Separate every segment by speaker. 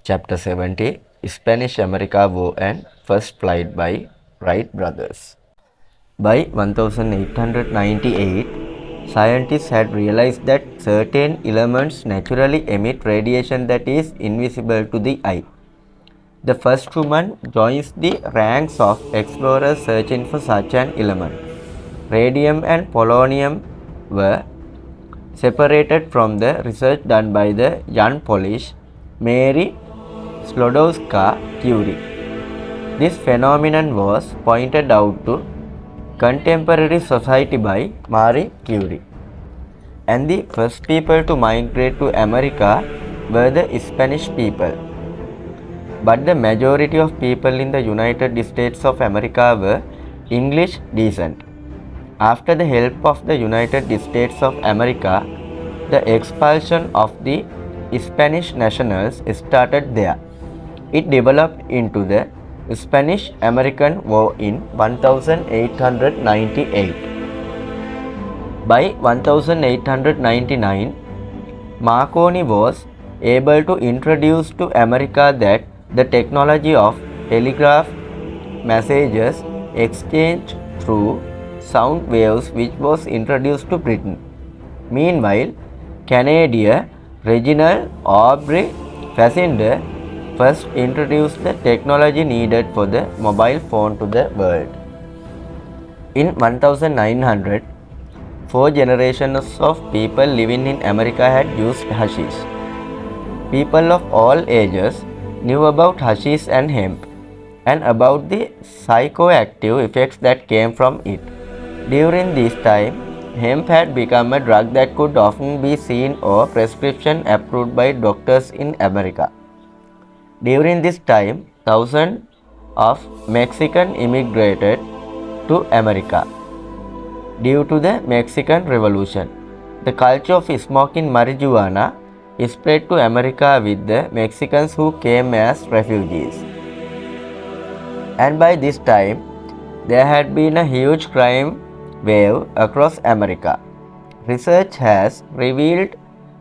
Speaker 1: Chapter 70 Spanish America War and First Flight by Wright brothers. By 1898, scientists had realized that certain elements naturally emit radiation that is invisible to the eye. The first woman joins the ranks of explorers searching for such an element. Radium and polonium were separated from the research done by the young Polish Mary Sklodowska-Curie. This phenomenon was pointed out to contemporary society by Marie Curie. And the first people to migrate to America were the Spanish people. But the majority of people in the United States of America were English descent. After the help of the United States of America, the expulsion of the Spanish nationals started there. It developed into the Spanish-American War in 1898. By 1899, Marconi was able to introduce to America that the technology of telegraph messages exchanged through sound waves which was introduced to Britain. Meanwhile, Canadian Reginald Aubrey Fassender first introduced the technology needed for the mobile phone to the world. In 1900, 4 generations of people living in America had used hashish. People of all ages knew about hashish and hemp and about the psychoactive effects that came from it. During this time, hemp had become a drug that could often be seen or prescription approved by doctors in America. During this time, thousands of Mexicans immigrated to America. Due to the Mexican Revolution, the culture of smoking marijuana spread to America with the Mexicans who came as refugees. And by this time, there had been a huge crime wave across America. Research has revealed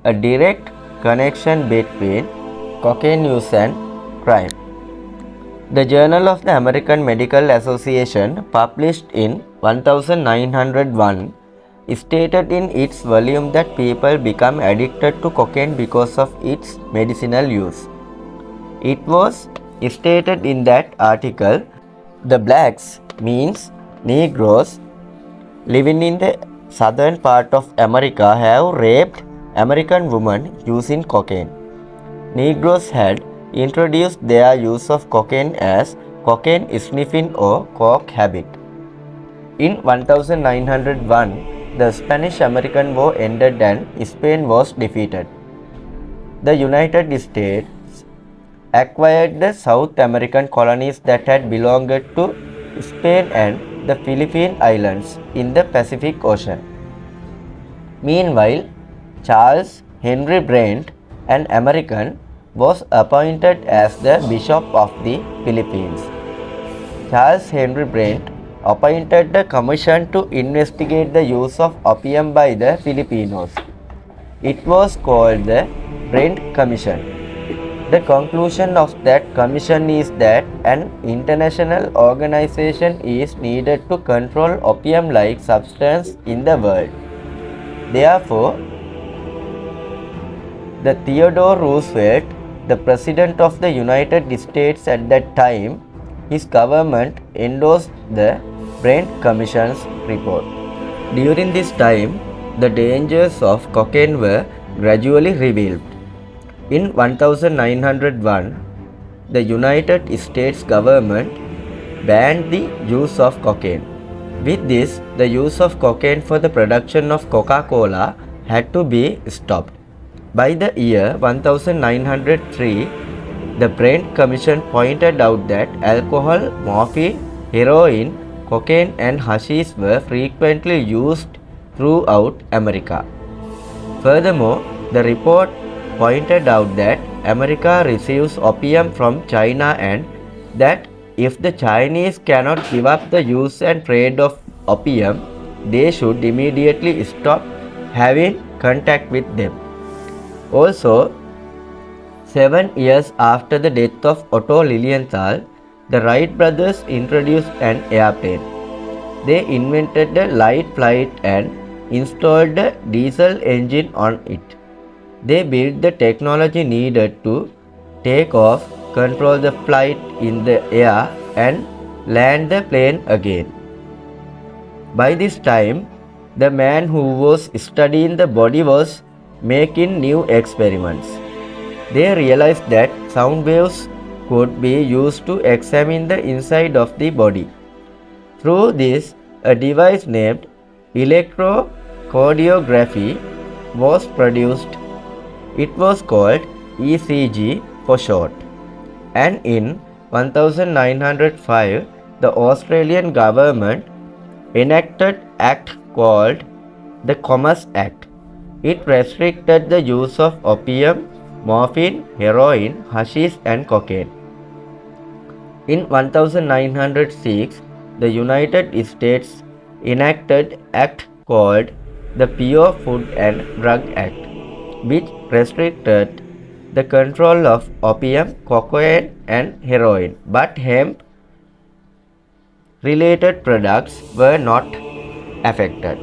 Speaker 1: a direct connection between cocaine use and crime. The Journal of the American Medical Association, published in 1901, stated in its volume that people become addicted to cocaine because of its medicinal use. It was stated in that article, the blacks, means Negroes, living in the southern part of America have raped American women using cocaine. Negroes had introduced their use of cocaine as cocaine sniffing or coke habit. In 1901, the Spanish-American War ended and Spain was defeated. The United States acquired the South American colonies that had belonged to Spain and the Philippine Islands in the Pacific Ocean. Meanwhile, Charles Henry Brent, an American, was appointed as the Bishop of the Philippines. Charles Henry Brent appointed the commission to investigate the use of opium by the Filipinos. It was called the Brent Commission. The conclusion of that commission is that an international organization is needed to control opium-like substance in the world. Therefore, the Theodore Roosevelt, the President of the United States at that time, his government endorsed the Brent Commission's report. During this time, the dangers of cocaine were gradually revealed. In 1901, the United States government banned the use of cocaine. With this, the use of cocaine for the production of Coca-Cola had to be stopped. By the year 1903, the Brent Commission pointed out that alcohol, morphine, heroin, cocaine and hashish were frequently used throughout America. Furthermore, the report pointed out that America receives opium from China and that if the Chinese cannot give up the use and trade of opium, they should immediately stop having contact with them. Also, 7 years after the death of Otto Lilienthal, the Wright brothers introduced an airplane. They invented a light flight and installed a diesel engine on it. They built the technology needed to take off, control the flight in the air, and land the plane again. By this time, the man who was studying the body was making new experiments. They realized that sound waves could be used to examine the inside of the body. Through this, a device named electrocardiography was produced. It was called ECG for short. And in 1905, the Australian government enacted Act called the Commerce Act. It restricted the use of opium, morphine, heroin, hashish and cocaine. In 1906, the United States enacted Act called the Pure Food and Drug Act, which restricted the control of opium, cocaine and heroin, but hemp related products were not affected.